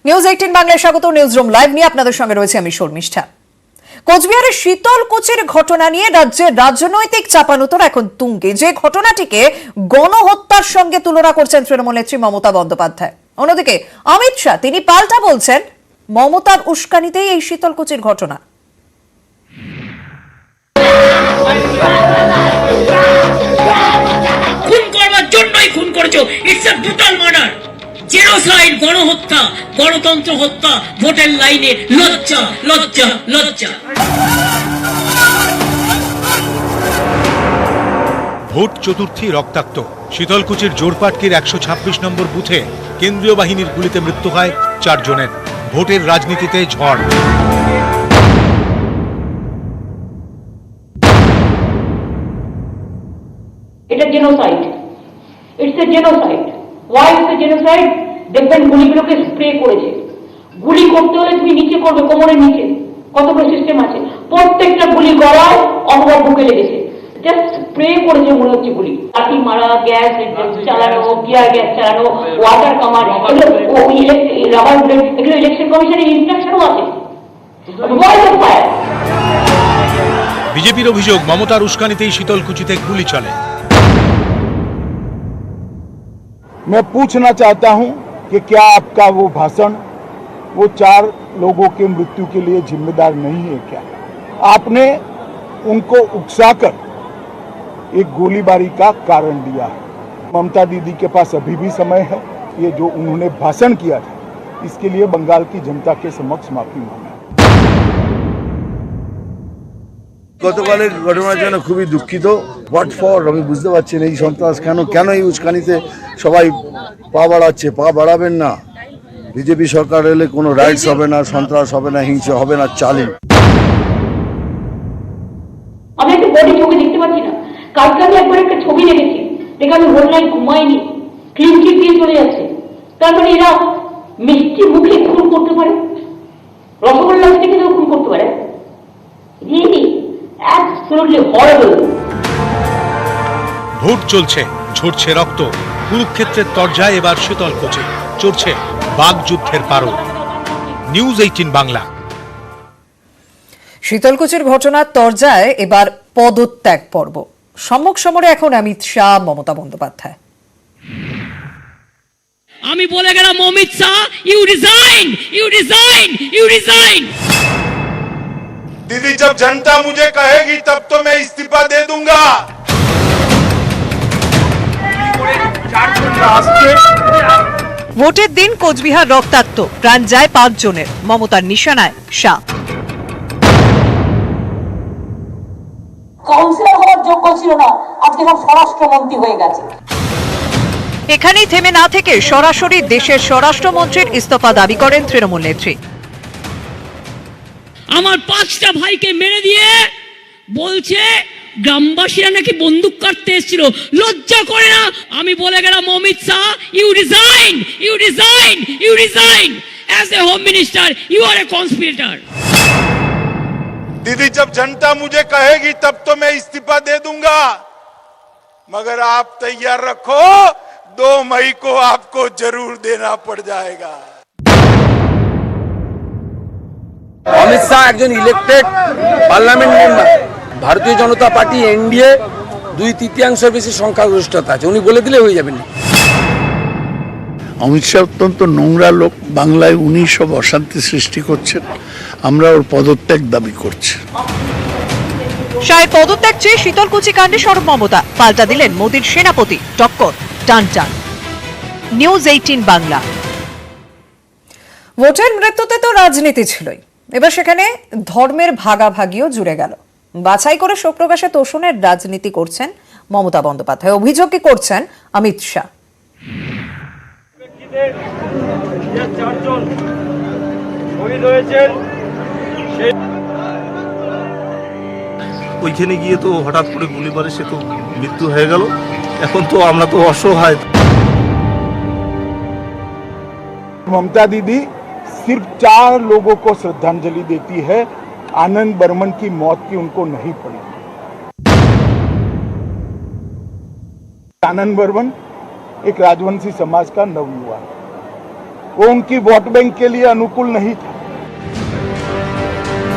News 18 বাংলায় স্বাগত। Newsroom live নিয়ে আপনাদের সঙ্গে রয়েছে আমি শর্মিষ্ঠা। কোচবিহারের শীতলকুচির ঘটনা নিয়ে রাজ্যের রাজনৈতিক চাপানুতর এখন তুঙ্গে, যে ঘটনাটিকে গণহত্যার সঙ্গে তুলনা করছেন তৃণমূল নেত্রী মমতা বন্দ্যোপাধ্যায়। অন্যদিকে অমিত শাহ তিনি পাল্টা বলছেন মমতার উস্কানিতেই এই শীতলকুচির ঘটনা। খুন করবার জন্যই খুন করেছো। It's a brutal murder, genocide, গণহত্যা, গণতন্ত্র হত্যা, ভোটের লাইনে লজ্জা লজ্জা লজ্জা। ভোট চতুর্থী রক্তাক্ত শীতলকুচির জোরপাটকির 126 নম্বর বুথে কেন্দ্রীয় বাহিনীর গুলিতে মৃত্যু হয় 4 জনের। ভোটের রাজনীতিতে ঝড়। এটা genocide, it's a genocide. Why it's a genocide? দেখবেন গুলিগুলোকে স্প্রে করেছে। গুলি করতে হলে তুমি নিচে করবে, কোমরের নিচে কতগুলো সিস্টেম আছে, প্রত্যেকটা গুলি গলায় অথবা বুকে লেগেছে, জাস্ট স্প্রে করেছে মনে হচ্ছে গুলি। লাঠি মারা, গ্যাস চালানো, টিয়ার গ্যাস চালানো, ওয়াটার কামান, রাবার বুলেট, এগুলো ইলেকশন কমিশনের ইনস্ট্রাকশনও আছে। বিজেপির অভিযোগ মমতার উস্কানিতেই শীতলকুচিতে গুলি চলে। मैं पूछना चाहता हूं कि क्या आपका वो भाषण वो 4 लोगों के मृत्यु के लिए जिम्मेदार नहीं है क्या? आपने उनको उकसाकर एक गोलीबारी का कारण दिया है। ममता दीदी के पास अभी भी समय है, ये जो उन्होंने भाषण किया था इसके लिए बंगाल की जनता के समक्ष माफी मांगे। গতকালের ঘটনার জন্য খুবই দুঃখিত। হোয়াট ফর আমি বুঝতে পারছি না, এই সন্ত্রাস কেন এই উস্কানিতে সবাই পা বাড়াচ্ছে। পা বাড়াবেন না। বিজেপি সরকার এলে কোনো রাইটস হবে না, সন্ত্রাস হবে না, হিংসা হবে না, চালিয়ে। আমি একটা বডি চোখে দেখতে পাচ্ছি না। কালকে আমি একবার একটা ছবি দেখেছি, দেখে আমি হোল নাইট ঘুমাইনি, ক্লিন চিট দিয়ে চলে যাচ্ছে। তার মানে এরা মিষ্টি মুখে খুন করতে পারে, রসগোল্লা থেকে খুন করতে পারে। ভোট চলছে, ঝরছে রক্ত। কুরুক্ষেত্রের তরজায় এবার শীতলকুচি, চড়ছে বাগযুদ্ধের পারদ। নিউজ 18 বাংলা। শীতলকুচির ঘটনার তরজায় এবার পদত্যাগ পর্ব। সম্মুখ সমরে এখন অমিত শাহ, মমতা বন্দ্যোপাধ্যায়। আমি বলে গেলাম Amit Shah, you resign, you resign, you resign. Didi जब जनता मुझे कहेगी तब तो मैं इस्तीफा दे दूंगा। ভোটের দিন কোচবিহার রক্তাক্ত, প্রাণ যায় 5 জনের। মমতার নিশানায় শাহ। কাউন্সিলর হওয়ার যোগ্য ছিল না, আজকে সব স্বরাষ্ট্রমন্ত্রী হয়ে গেছে। এখানেই থেমে না থেকে সরাসরি দেশের স্বরাষ্ট্রমন্ত্রীর ইস্তফা দাবি করেন তৃণমূল নেত্রী। আমার 5টা ভাইকে মেরে দিয়ে বলছে গ্রামবাসীরা নাকি বন্দুক কাটতে এসেছিল, লজ্জা করে না? আমি বলে গেলাম Amit Shah, you resign, you resign, you resign. As a home minister you are a conspirator. Didi जब जनता मुझे कहेगी तब तो मैं इस्तीफा दे दूंगा, मगर आप तैयार रखो, 2 मई को आपको जरूर देना पड़ जाएगा। অমিত শাহ একজন ইলেক্টেড পার্লামেন্ট মেম্বার। ভারতীয় জনতা পার্টি এনডিএ 2/3 বেশি সংখ্যাগরিষ্ঠতা আছে, উনি বলে দিলে হয়ে যাবেন। অমিত শাহ অত্যন্ত নোংরা লোক, বাংলায় উনি সব অশান্তি সৃষ্টি করছেন। আমরা ওর পদত্যাগ দাবি করছি। শাহের পদত্যাগ চেয়ে শীতলকুচি কাণ্ডে সরব মমতা, পাল্টা দিলেন মোদীর সেনাপতি। টক্কর টান টান। নিউজ 18 বাংলা। ভোটের মৃত্যুতে তো রাজনীতি ছিলই, এবার সেখানে ধর্মের ভাগাভাগিও জুড়ে গেল। বাছাই করে শোক প্রকাশে তোষণের রাজনীতি করছেন মমতা বন্দ্যোপাধ্যায়। অভিযোগ কি করছেন অমিত শাহ? ওইখানে গিয়ে তো হঠাৎ করে গুলি মারে, সে তো মৃত্যু হয়ে গেল। এখন তো আমরা তো অসহায়। ममता दीदी सिर्फ 4 लोगों को श्रद्धांजलि देती है, आनंद बर्मन की मौत की उनको नहीं पड़ी। आनंद बर्मन एक राजवंशी समाज का नवयुवा है। वो उनकी वोट बैंक के लिए अनुकूल नहीं था।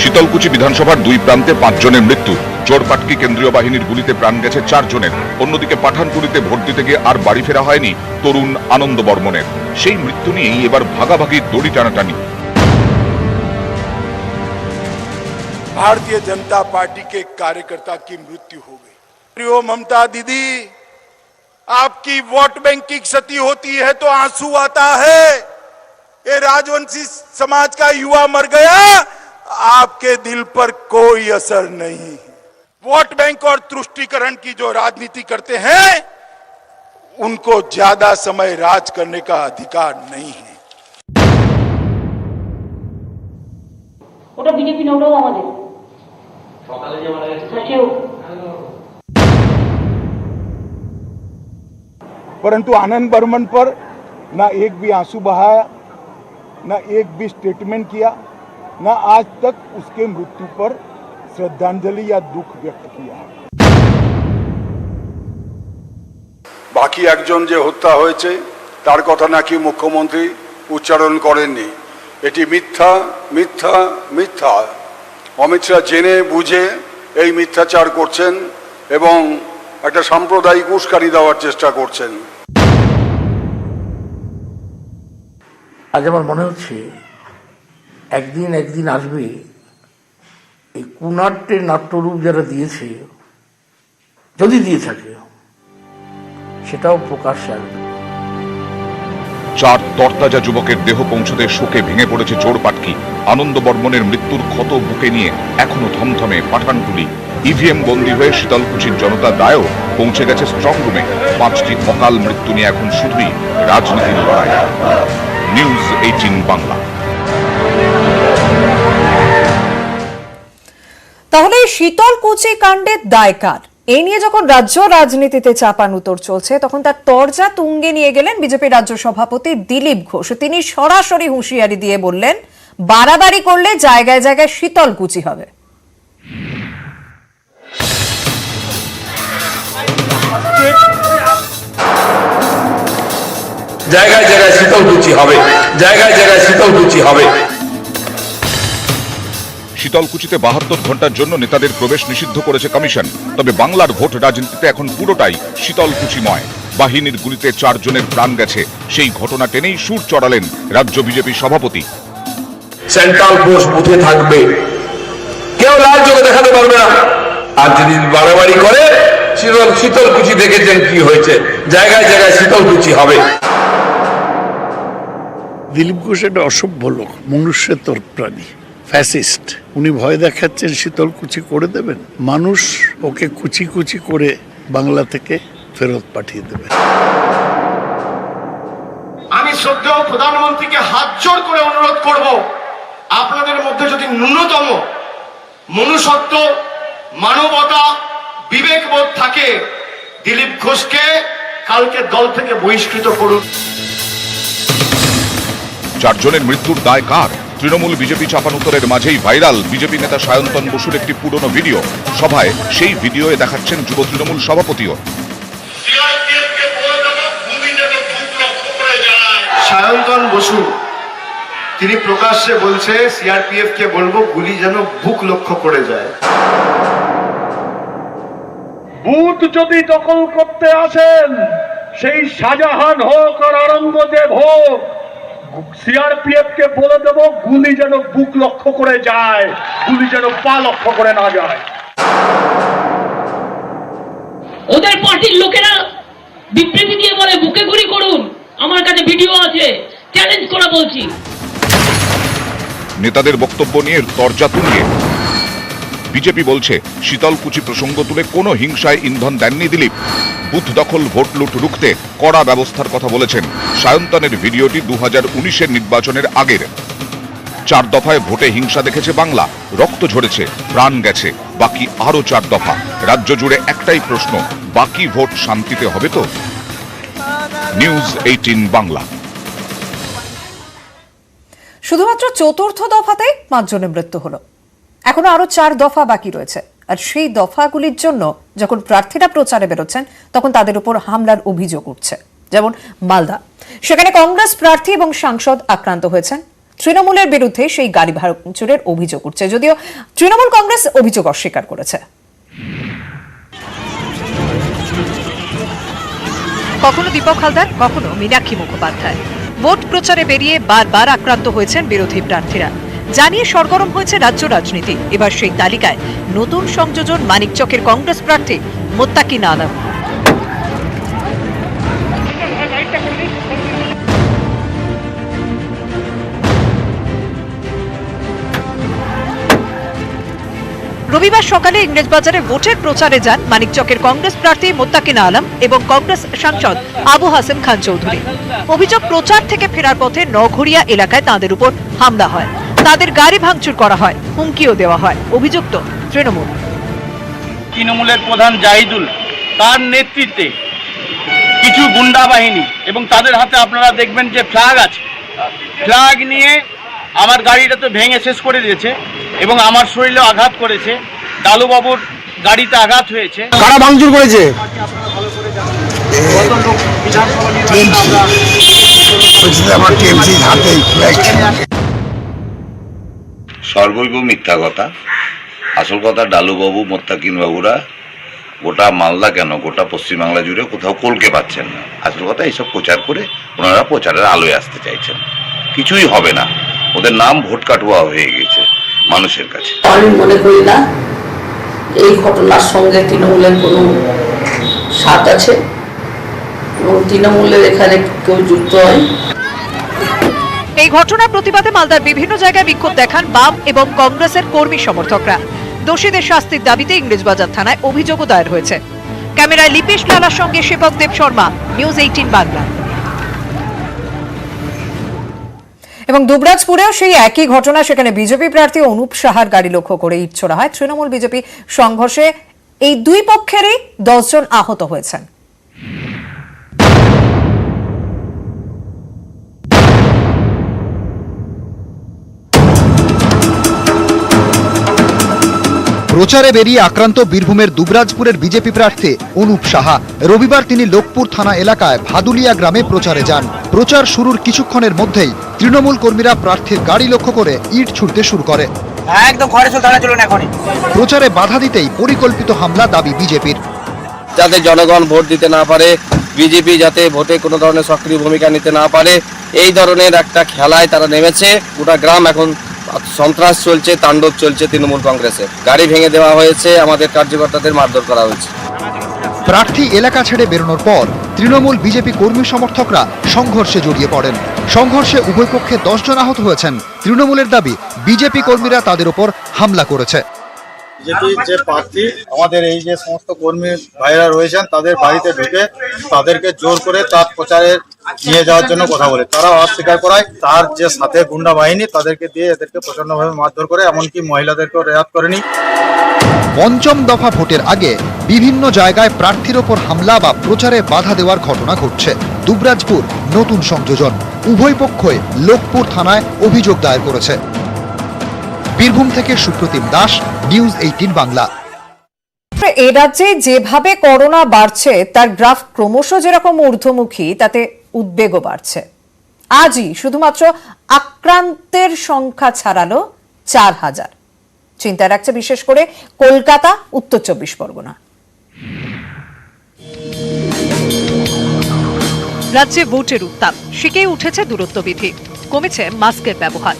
শীতলকুচি বিধানসভার দুই প্রান্তে 5 জনের মৃত্যু, জোরপাটকি কেন্দ্রীয় বাহিনীর গুলিতে প্রাণ গেছে 4 জনের। অন্যদিকে পাঠানকুড়িতে ভোট দিতে গিয়ে আর বাড়ি ফেরা হয়নি তরুণ আনন্দ বর্মনের। সেই মৃত্যু নিয়েই এবার ভাগাভাগি দড়ি টানাটানি। भारतीय जनता पार्टी के कार्यकर्ता की मृत्यु हो गई। प्रियो ममता दीदी, आपकी वोट बैंक की क्षति होती है तो आंसू आता है। ये राजवंशी समाज का युवा मर गया, आपके दिल पर कोई असर नहीं। वोट बैंक और तुष्टीकरण की जो राजनीति करते हैं, उनको ज्यादा समय राज करने का अधिकार नहीं है। ওটা বিজেপি না, ওটাও আমাদের। परंतु आनंद बर्मन पर ना एक भी आंसू बहाया, ना एक भी स्टेटमेंट किया, ना आज तक उसके मृत्यु पर श्रद्धांजलि या दुख व्यक्त किया। বাকি একজন যে হত্যা হয়েছে তার কথা নাকি মুখ্যমন্ত্রী উচ্চারণ করেননি। এটি মিথ্যা, মিথ্যা, মিথ্যা। অমিত শাহ জেনে বুঝে এই মিথ্যাচার করছেন এবং একটা সাম্প্রদায়িক উস্কানি দেওয়ার চেষ্টা করছেন। আজ আমার মনে হচ্ছে একদিন আসবে এই কুনাট্যের নাট্যরূপ যারা দিয়েছে, যদি দিয়ে থাকে, সেটাও প্রকাশ্যে আসবে। 4 তরতাজা যুবকের দেহ পৌঁছতে শোকে ভেঙে পড়েছে জোরপাটকি। আনন্দ বর্মনের মৃত্যুর ক্ষত বুকে নিয়ে এখনো থমথমে পাঠানকুলি। ইভিএম বন্দী হয়ে শীতলকুচির জনতা দায়ও পৌঁছে গেছে স্ট্রং রুমে। 5টি অকাল মৃত্যু নিয়ে এখন শুধুই রাজনীতির লড়াই। নিউজ 18 বাংলা। তাহলে শীতলকুচি কাণ্ডের দায় কার? এই নিয়ে যখন রাজ্য রাজনীতিতে চাপানুতর চলছে, তখন তার তরজা তুঙ্গে নিয়ে গেলেন বিজেপি রাজ্য সভাপতি দিলীপ ঘোষ। তিনি সরাসরি হুঁশিয়ারি দিয়ে বললেন, বাড়াবাড়ি করলে জায়গায় জায়গায় শীতলকুচি হবে। জায়গায় জায়গায় শীতলকুচি হবে, জায়গায় জায়গায় শীতলকুচি হবে। শীতলকুচিতে 72 ঘন্টার জন্য নেতাদের প্রবেশ নিষিদ্ধ করেছে কমিশন। তবে বাংলার ভোট রাজনীতিতে এখন পুরোটাই শীতলকুচিময়। বাহিনীর গুলিতে 4 জনের প্রাণ গেছে, সেই ঘটনা টেনেই সুর চড়ালেন রাজ্য বিজেপি সভাপতি। সেন্ট্রাল ফোর্স বুথে থাকবে, কেউ লাল চোখে দেখাতে পারবে না। আর যদি বাড়াবাড়ি করে, শীতলকুচি দেখেছেন কি হয়েছে, জায়গায় জায়গায় শীতলকুচি হবে। দিলীপ ঘোষ একটা অসভ্য লোক, মনুষ্যেতর প্রাণী, ফ্যাসিস্ট। উনি ভয় দেখাচ্ছেন শীতলকুচি করে দেবেন, মানুষ ওকে কুচি কুচি করে বাংলা থেকে ফেরত পাঠিয়ে দেবে। আমি শ্রদ্ধেয় প্রধানমন্ত্রীকে হাত জোড় করে অনুরোধ করব, আপনাদের মধ্যে যদি ন্যূনতম মনুষ্যত্ব, মানবতা, বিবেকবোধ থাকে, দিলীপ ঘোষকে কালকে দল থেকে বহিষ্কৃত করুন। 4 জনের মৃত্যুর দায় কার? তৃণমূল বিজেপি চাপানুতরের মাঝেই ভাইরাল বিজেপি নেতা সায়ন্তন বসুর একটি পুরনো ভিডিও। সভায় সেই ভিডিওয়ে দেখাচ্ছেন যুব তৃণমূল সভাপতিও। সায়ন্তন বসু তিনি প্রকাশ্যে বলছে, সিআরপিএফ কে বলবো গুলি যেন বুক লক্ষ্য করে যায়। বুথ যদি দখল করতে আসেন, সেই শাহজাহান হোক আর আওরঙ্গজেব হোক, সিআরপিএফ কে বলে দেব গুলি যেন বুক লক্ষ্য করে যায়, গুলি যেন পা লক্ষ্য করে না যায়। ওদের পার্টির লোকেরা বিবৃতি দিয়ে বলে বুকে গুলি করুন। আমার কাছে ভিডিও আছে, চ্যালেঞ্জ করা বলছি। নেতাদের বক্তব্য নিয়ে তরজা তুঙ্গে। বিজেপি বলছে শীতলকুচি প্রসঙ্গ তুলে কোনো হিংসায় ইন্ধন দেননি দিলীপ। বুথ দখল, ভোট লুট রুখতে কড়া ব্যবস্থার কথা বলেছেন। সায়ন্তনের ভিডিওটি 2019-এর নির্বাচনের আগের। 4 দফায় ভোটে হিংসা দেখেছে বাংলা, রক্ত ঝরেছে, প্রাণ গেছে। বাকি আরো 4 দফা। রাজ্য জুড়ে একটাই প্রশ্ন, বাকি ভোট শান্তিতে হবে তো? নিউজ 18 বাংলা। শুধুমাত্র 4র্থ দফাতেই 5 জনের মৃত্যু হলো। এখনো আরো 4 দফা বাকি রয়েছে। আর সেই দফাগুলির জন্য যখন প্রার্থীরা প্রচারে বেরোচ্ছেন, তখন তাদের উপর হামলার অভিযোগ উঠছে। যেমন মালদা। সেখানে কংগ্রেস প্রার্থী এবং সাংসদ আক্রান্ত হয়েছেন। তৃণমূলের বিরুদ্ধে সেই গাড়ি ভাঙচুরের অভিযোগ উঠছে, যদিও তৃণমূল কংগ্রেস অভিযোগ অস্বীকার করেছে। কখনো দীপক হালদার, কখনো মীনাক্ষী মুখোপাধ্যায় ভোট প্রচারে বেরিয়ে বারবার আক্রান্ত হয়েছেন বিরোধী প্রার্থীরা। জানিয়ে সরগরম হয়েছে রাজ্য রাজনীতি। এবার সেই তালিকায় নতুন সংযোজন মানিকচকের কংগ্রেস প্রার্থী মোত্তাকিন আলম। রবিবার সকালে ইংরেজবাজারে ভোটের প্রচারে যান মানিকচকের কংগ্রেস প্রার্থী মোত্তাকিন আলম এবং কংগ্রেস সাংসদ আবু হাসেম খান চৌধুরী। অভিযোগ, প্রচার থেকে ফেরার পথে নঘরিয়া এলাকায় তাঁদের উপর হামলা হয়, তাদের গাড়ি ভাঙচুর করা হয়, হুমকিও দেওয়া হয়। অভিযুক্ত তৃণমূলের প্রধান জাহিদুল, তার নেতৃত্বে কিছু গুন্ডা বাহিনী এবং তাদের হাতে আপনারা দেখবেন যে ফ্ল্যাগ আছে, ফ্ল্যাগ নিয়ে আমার গাড়িটা তো ভেঙে শেষ করে দিয়েছে এবং আমার শরীরেও আঘাত করেছে। ডালুবাবুর গাড়িতে আঘাত হয়েছে। কারা ভাঙচুর করেছে? সর্বৈব মিথ্যা কথা। আসল কথা, ডালুবাবু মোত্তাকিন বাবুরা গোটা মালদা কেন গোটা পশ্চিমবাংলা জুড়ে কোথাও কলকে পাচ্ছেন না। আসল কথা, এইসব প্রচার করে ওনারা প্রচারের আলোয় আসতে চাইছেন। কিছুই হবে না, ওদের নাম ভোট কাটুয়া হয়ে গেছে মানুষের কাছে। আমি মনে করি না এই ঘটনার সঙ্গে তৃণমূলের কোনো স্বাদ আছে এবং তৃণমূলের এখানে কেউ যুক্ত হয়। এই ঘটনার প্রতিবাদে মালদার বিভিন্ন জায়গায় বিক্ষোভ দেখান বাম এবং কংগ্রেসের কর্মী সমর্থকরা। দোষীদের শাস্তির দাবিতে ইংরেজবাজার থানায় অভিযোগও দায়ের হয়েছে। ক্যামেরায় লিপেশ লালার সঙ্গে সেবক দেব শর্মা, নিউজ 18 বাংলা। এবং দুবরাজপুরেও সেই একই ঘটনা। সেখানে বিজেপি প্রার্থী অনুপ সাহার গাড়ি লক্ষ্য করে ইট ছোড়া হয়। তৃণমূল বিজেপি সংঘর্ষে এই দুই পক্ষেরই 10 জন আহত হয়েছেন। প্রচারে বেরিয়ে আক্রান্ত বীরভূমের দুবরাজপুরের বিজেপি প্রার্থী অনুপ সাহা। রবিবার তিনি লোকপুর থানা এলাকায় ভাদুলিয়া গ্রামে প্রচারে যান। প্রচার শুরুর কিছুক্ষণের মধ্যেই তৃণমূল কর্মীরা প্রার্থীর গাড়ি লক্ষ্য করে ইট ছুড়তে শুরু করে। প্রচারে বাধা দিতেই পরিকল্পিত হামলা দাবি বিজেপির। যাতে জনগণ ভোট দিতে না পারে, বিজেপি যাতে ভোটে কোনো ধরনের সক্রিয় ভূমিকা নিতে না পারে, এই ধরনের একটা খেলায় তারা নেমেছে। গোটা গ্রাম এখন সন্ত্রাস চলছে, তাণ্ডব চলছে তৃণমূল কংগ্রেসের। গাড়ি ভেঙে দেওয়া হয়েছে, আমাদের কার্যকর্তাদের মারধর করা হয়েছে। প্রার্থী এলাকা ছেড়ে বেরোনোর পর তৃণমূল বিজেপি কর্মী সমর্থকরা সংঘর্ষে জড়িয়ে পড়েন। সংঘর্ষে উভয় পক্ষে 10 জন আহত হয়েছেন। তৃণমূলের দাবি, বিজেপি কর্মীরা তাদের উপর হামলা করেছে। বিজেপির যে প্রার্থী, আমাদের এই যে সমস্ত কর্মী ভাইরা রয়েছেন, তাদের বাড়িতে ঢুকে তাদেরকে জোর করে তার প্রচারে নিয়ে যাওয়ার জন্য কথা বলে, তারা অস্বীকার করায়। তার যে সাথে গুন্ডা বাহিনী, তাদেরকে দিয়ে এদেরকে প্রচন্ডভাবে মারধর করে, এমনকি মহিলাদেরকেও রেয়াত করেনি। পঞ্চম দফা ভোটের আগে বিভিন্ন জায়গায় প্রার্থীর ওপর হামলা বা প্রচারে বাধা দেওয়ার ঘটনা ঘটছে। দুবরাজপুর নতুন সংযোজন। উভয় পক্ষই লোকপুর থানায় অভিযোগ দায়ের করেছে। বীরভূম থেকে সুপ্রতিম দাস, নিউজ 18 বাংলা। এ রাজ্যে যেভাবে করোনা বাড়ছে তার গ্রাফ ক্রমশ যেরকম ঊর্ধ্বমুখী, তাতে উদ্বেগও বাড়ছে। আজই শুধুমাত্র আক্রান্তের সংখ্যা ছাড়ালো 4000। চিন্তা রাখছে বিশেষ করে কলকাতা, উত্তর 24 পরগনা। রাজ্যে ভোটের উত্তাপ, শিখে উঠেছে দূরত্ববিধি, কমেছে মাস্কের ব্যবহার।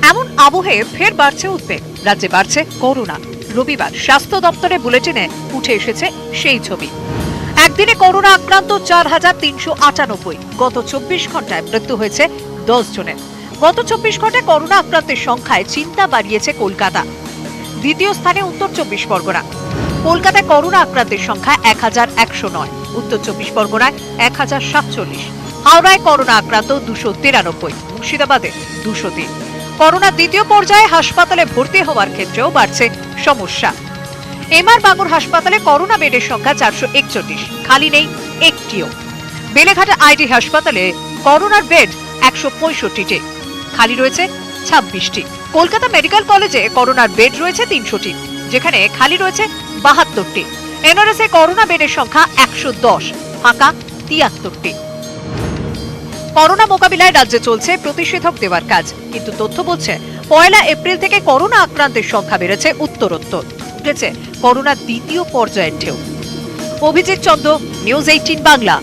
এমন আবহে ফের বাড়ছে উদ্বেগ। রাজ্যে বাড়ছে করোনা। রবিবার স্বাস্থ্য দপ্তরের বুলেটিনে উঠে এসেছে সেই ছবি। একদিনে করোনা আক্রান্ত 4398। গত 24 ঘন্টায় মৃত্যু হয়েছে 10 জনের। গত 24 ঘন্টায় করোনা আক্রান্তের সংখ্যায় চিন্তা বাড়িয়েছে কলকাতা। দ্বিতীয় স্থানে উত্তর 24 পরগনা। কলকাতায় করোনা আক্রান্তের সংখ্যা 1109, উত্তর 24 পরগনায় 1047, হাওড়ায় করোনা আক্রান্ত 293, মুর্শিদাবাদে 203। করোনা দ্বিতীয় পর্যায়ে হাসপাতালে ভর্তি হওয়ার ক্ষেত্রেও বাড়ছে সমস্যা। এমআর বাঙুর হাসপাতালে করোনা বেডের সংখ্যা 441, খালি নেই একটিও। বেলেঘাটা আইডি হাসপাতালে করোনার বেড 165টি, খালি রয়েছে 26টি। কলকাতা মেডিকেল কলেজে করোনার বেড রয়েছে 300টি, যেখানে খালি রয়েছে 72টি। এনআরএস এ করোনা বেডের সংখ্যা 110, ফাঁকা 73টি। করোনা মোকাবিলায় রাজ্যে চলছে প্রতিষেধক দেওয়ার কাজ, কিন্তু তথ্য বলছে 1 এপ্রিল থেকে করোনা আক্রান্তের সংখ্যা বেড়েছে উত্তরোত্তর। উঠেছে করোনার দ্বিতীয় পর্যায়ের ঢেউ। অভিজিৎ চন্দ্র, নিউজ 18 বাংলা।